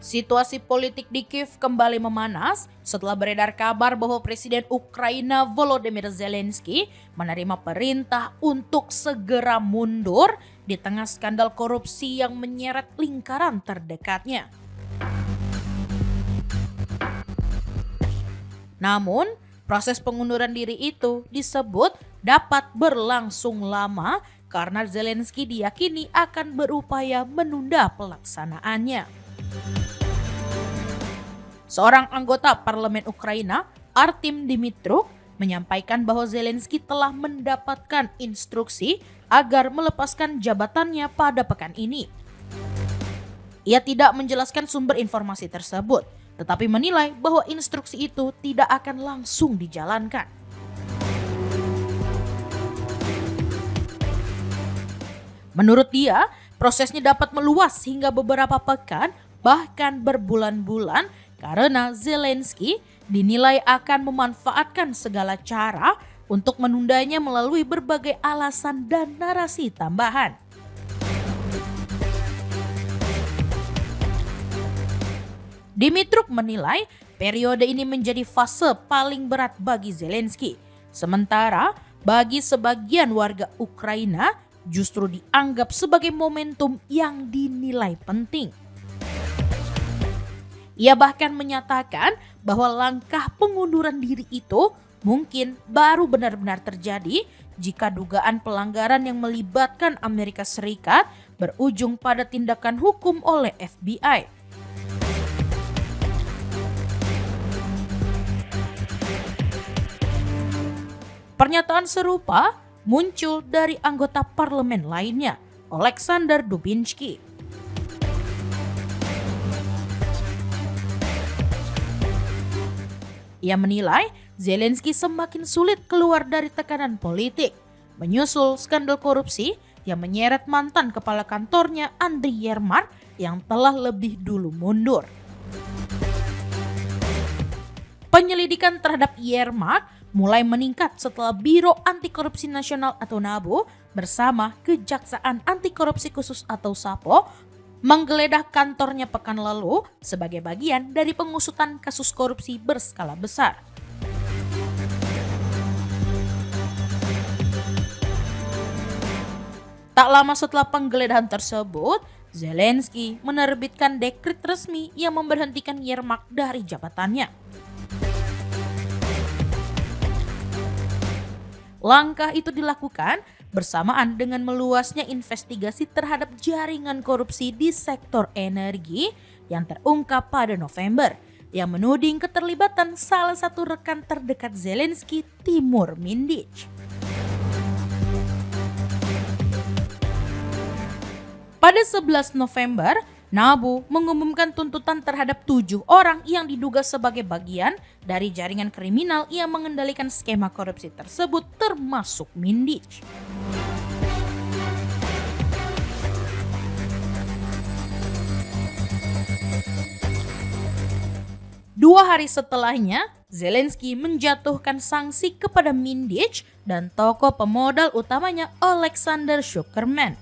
Situasi politik di Kiev kembali memanas setelah beredar kabar bahwa Presiden Ukraina Volodymyr Zelensky menerima perintah untuk segera mundur di tengah skandal korupsi yang menyeret lingkaran terdekatnya. Namun, proses pengunduran diri itu disebut dapat berlangsung lama karena Zelensky diyakini akan berupaya menunda pelaksanaannya. Seorang anggota parlemen Ukraina, Artem Dimitruk, menyampaikan bahwa Zelensky telah mendapatkan instruksi agar melepaskan jabatannya pada pekan ini. Ia tidak menjelaskan sumber informasi tersebut, tetapi menilai bahwa instruksi itu tidak akan langsung dijalankan. Menurut dia, prosesnya dapat meluas hingga beberapa pekan, bahkan berbulan-bulan, karena Zelensky dinilai akan memanfaatkan segala cara untuk menundanya melalui berbagai alasan dan narasi tambahan. Dimitruk menilai periode ini menjadi fase paling berat bagi Zelensky. Sementara bagi sebagian warga Ukraina justru dianggap sebagai momentum yang dinilai penting. Ia bahkan menyatakan bahwa langkah pengunduran diri itu mungkin baru benar-benar terjadi jika dugaan pelanggaran yang melibatkan Amerika Serikat berujung pada tindakan hukum oleh FBI. Pernyataan serupa muncul dari anggota parlemen lainnya, Alexander Dubinsky. Ia menilai Zelensky semakin sulit keluar dari tekanan politik, menyusul skandal korupsi yang menyeret mantan kepala kantornya Andriy Yermak yang telah lebih dulu mundur. Penyelidikan terhadap Yermak mulai meningkat setelah Biro Anti Korupsi Nasional atau NABU bersama Kejaksaan Anti Korupsi Khusus atau SAPO menggeledah kantornya pekan lalu sebagai bagian dari pengusutan kasus korupsi berskala besar. Tak lama setelah penggeledahan tersebut, Zelensky menerbitkan dekret resmi yang memberhentikan Yermak dari jabatannya. Langkah itu dilakukan bersamaan dengan meluasnya investigasi terhadap jaringan korupsi di sektor energi yang terungkap pada November, yang menuding keterlibatan salah satu rekan terdekat Zelensky, Timur Mindic. Pada 11 November, NABU mengumumkan tuntutan terhadap 7 orang yang diduga sebagai bagian dari jaringan kriminal yang mengendalikan skema korupsi tersebut, termasuk Mindic. Dua hari setelahnya, Zelensky menjatuhkan sanksi kepada Mindic dan tokoh pemodal utamanya Alexander Shukerman.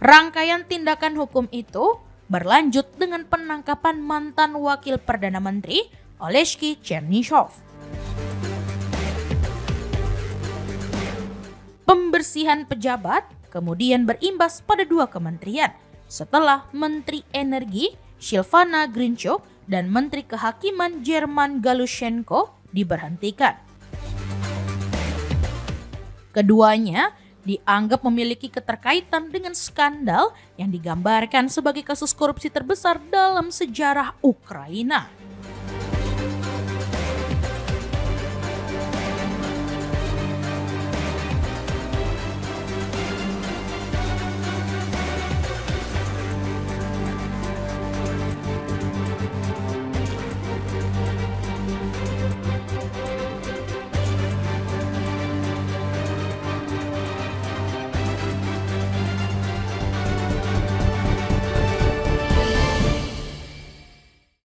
Rangkaian tindakan hukum itu berlanjut dengan penangkapan mantan wakil Perdana Menteri Oleksiy Chernyshov. Pembersihan pejabat kemudian berimbas pada 2 kementerian setelah Menteri Energi Silvana Grinchuk dan Menteri Kehakiman German Galushenko diberhentikan. Keduanya dianggap memiliki keterkaitan dengan skandal yang digambarkan sebagai kasus korupsi terbesar dalam sejarah Ukraina.